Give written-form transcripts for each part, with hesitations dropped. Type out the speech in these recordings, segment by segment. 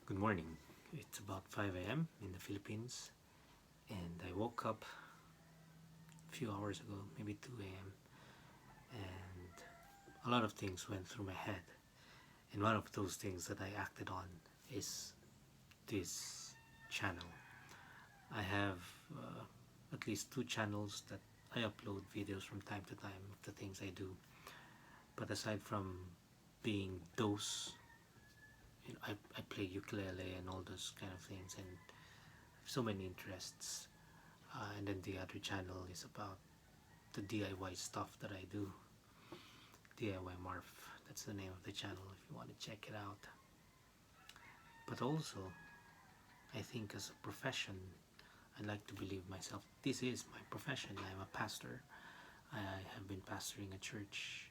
Good morning. It's about 5 a.m. in the Philippines, and I woke up a few hours ago, maybe 2 a.m., and a lot of things went through my head. And one of those things that I acted on is this channel. I have at least two channels that I upload videos from time to time of the things I do. But aside from being those, I play ukulele and all those kind of things, and so many interests. And then the other channel is about the DIY stuff that I do. DIY Marf. That's the name of the channel if you want to check it out. But also, I think as a profession, I like to believe myself. This is my profession. I'm a pastor. I have been pastoring a church,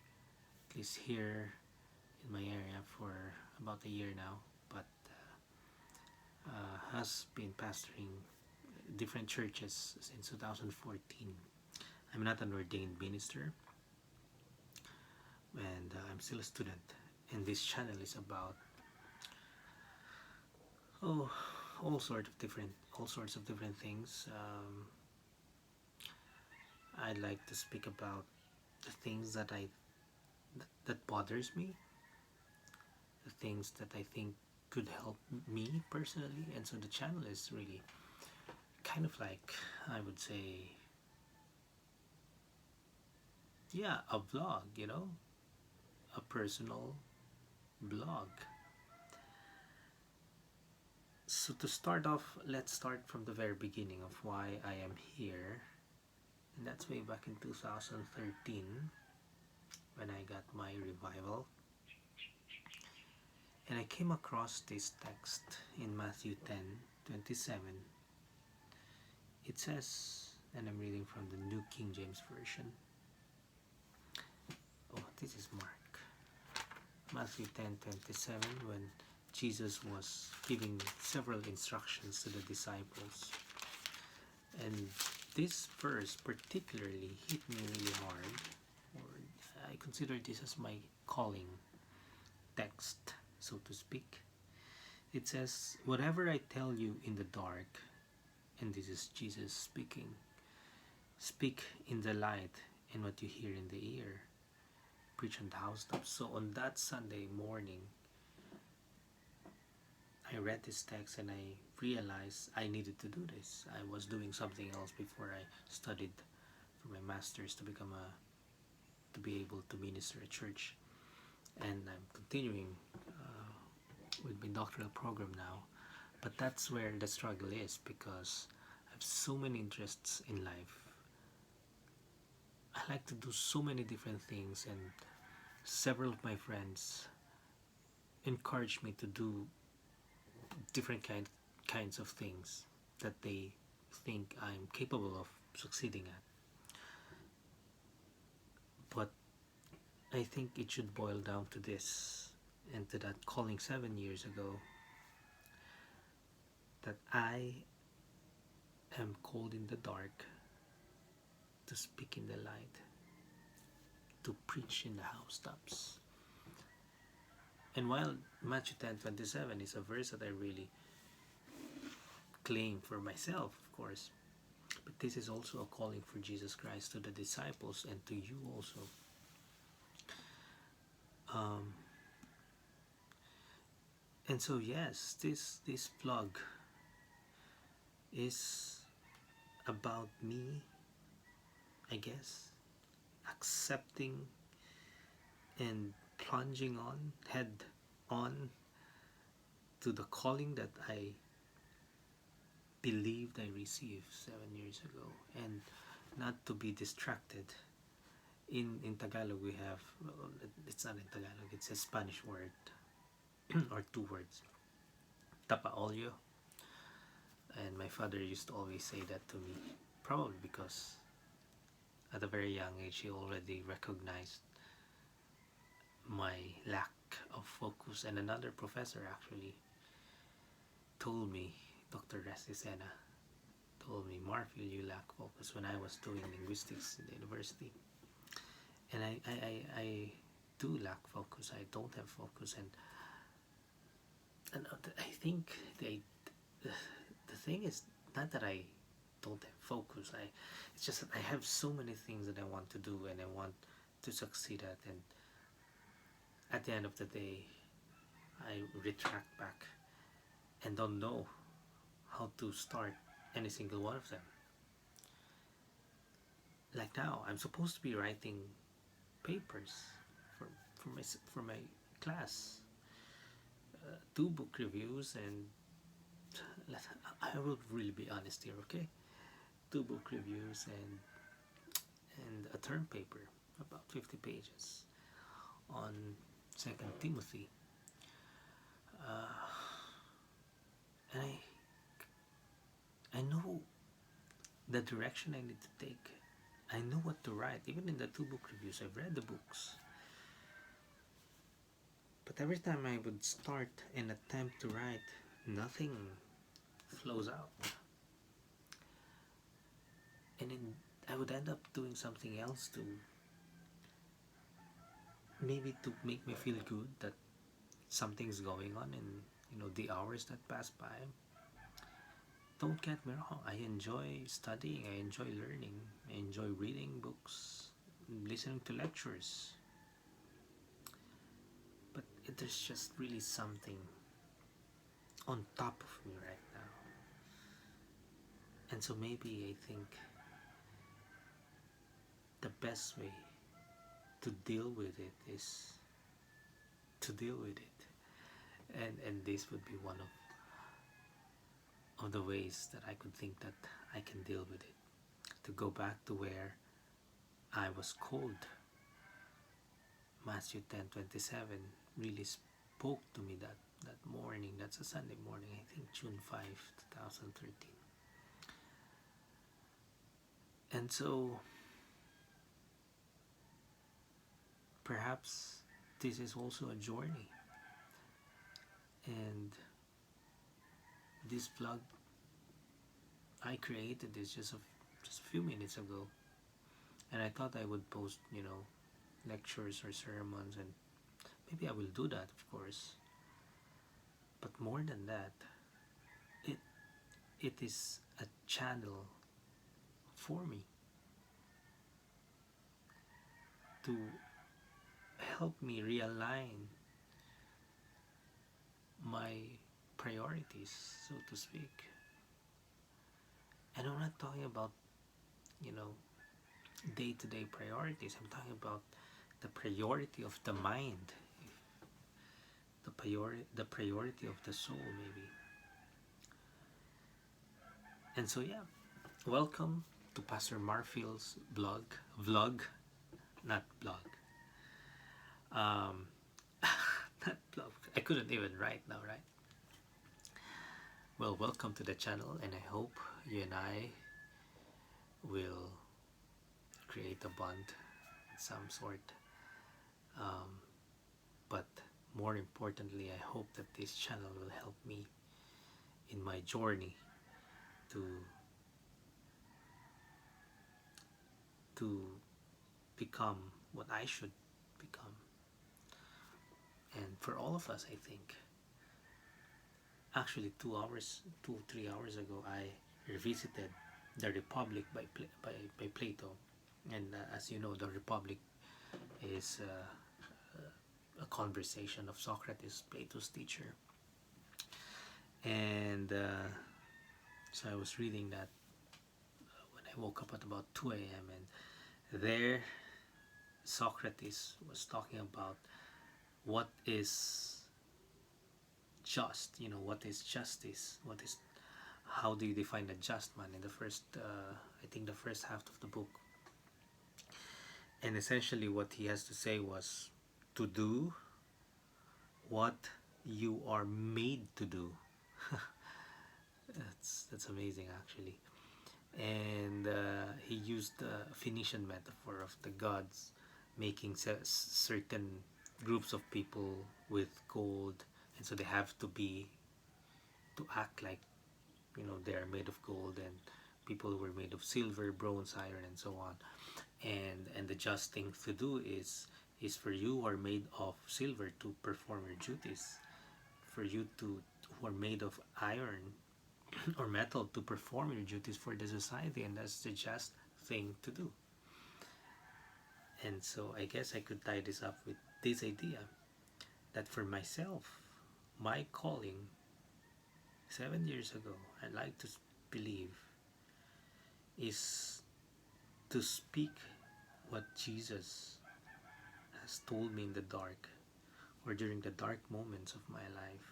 at least here in my area, for about a year now. But has been pastoring different churches since 2014. I'm not an ordained minister, and I'm still a student. And this channel is about oh, all sorts of different things. I like to speak about the things that bothers me, the things that I think could help me personally, and so the channel is really kind of like, I would say, yeah, a vlog, a personal blog. So to start off, let's start from the very beginning of why I am here. And that's way back in 2013 when I got my revival. And I came across this text in Matthew 10:27. It says, and I'm reading from the New King James Version. Oh, this is Mark. Matthew 10:27, when Jesus was giving several instructions to the disciples. And this verse particularly hit me really hard. Or I consider this as my calling text, so to speak. It says, "Whatever I tell you in the dark," and this is Jesus speaking, "speak in the light, and what you hear in the ear, preach on the housetops." So on that Sunday morning, I read this text and I realized I needed to do this. I was doing something else before I studied for my master's to be able to minister at church, and I'm continuing with my doctoral program now. But that's where the struggle is, because I have so many interests in life. I like to do so many different things, and several of my friends encourage me to do different kinds of things that they think I'm capable of succeeding at. But I think it should boil down to this, and to that calling 7 years ago, that I am called in the dark to speak in the light, to preach in the housetops. And while Matthew 10:27 is a verse that I really claim for myself, of course, but this is also a calling for Jesus Christ to the disciples and to you also. Um, and so yes, this vlog is about me, I guess, accepting and plunging on head on to the calling that I believed I received 7 years ago, and not to be distracted. In Tagalog we have, well, it's not in Tagalog, it's a Spanish word or two words, tapaolyo. And my father used to always say that to me, probably because at a very young age he already recognized my lack of focus. And another professor actually told me, Dr. Resticena, told me, "Marfil, you lack focus," when I was doing linguistics in the university. And I do lack focus. I don't have focus. And And I think the thing is not that I don't have focus. It's just that I have so many things that I want to do and I want to succeed at, and at the end of the day, I retract back and don't know how to start any single one of them. Like now, I'm supposed to be writing papers for for my class, 2 book reviews, and I will really be honest here, okay? 2 book reviews and a term paper about 50 pages on Second Timothy, and I know the direction I need to take. I know what to write. Even in the 2 book reviews, I've read the books. But every time I would start and attempt to write, nothing flows out. And then I would end up doing something else to maybe to make me feel good that something's going on in the hours that pass by. Don't get me wrong, I enjoy studying, I enjoy learning, I enjoy reading books, listening to lectures. But there's just really something on top of me right now. And so maybe I think the best way to deal with it is to deal with it. And this would be one of the ways that I could think that I can deal with it. To go back to where I was called. Matthew 10:27 really spoke to me that morning. That's a Sunday morning, I think June 5, 2013. And so perhaps this is also a journey. And this vlog, I created this just a few minutes ago. And I thought I would post, lectures or sermons, and maybe I will do that, of course. But more than that, it it is a channel for me to help me realign my priorities, so to speak. And I'm not talking about, you know, day-to-day priorities. I'm talking about the priority of the mind, the priority of the soul, maybe. And so, yeah, welcome to Pastor Marfield's vlog, not blog. Um, not blog. I couldn't even write now, right? Well, welcome to the channel, and I hope you and I will create a bond of some sort. But more importantly, I hope that this channel will help me in my journey to to become what I should become. And for all of us, I think, actually 2 3 hours ago, I revisited The Republic by Plato. And as you know, The Republic is a conversation of Socrates, Plato's teacher. And so I was reading that when I woke up at about 2 a.m. And there Socrates was talking about what is just, what is justice, how do you define a just man in the first, I think the first half of the book. And essentially what he has to say was to do what you are made to do. That's amazing, actually. And he used the Phoenician metaphor of the gods making certain groups of people with gold, and so they have to act like they are made of gold, and people who were made of silver, bronze, iron, and so on. And the just thing to do is for you who are made of silver to perform your duties. for you to, who are made of iron or metal, to perform your duties for the society, and that's the just thing to do. And so I guess I could tie this up with this idea that for myself, my calling 7 years ago, I'd like to believe, is to speak what Jesus has told me in the dark, or during the dark moments of my life,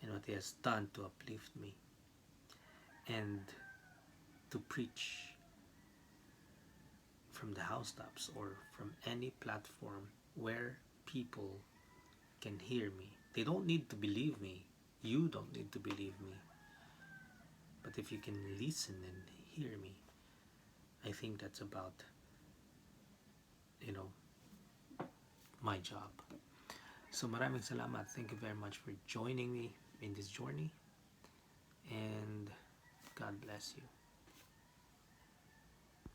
and what He has done to uplift me, and to preach from the housetops or from any platform where people can hear me. They don't need to believe me. You don't need to believe me. But if you can listen and hear me, I think that's about, you know, my job. So maraming salamat. Thank you very much for joining me in this journey. And God bless you.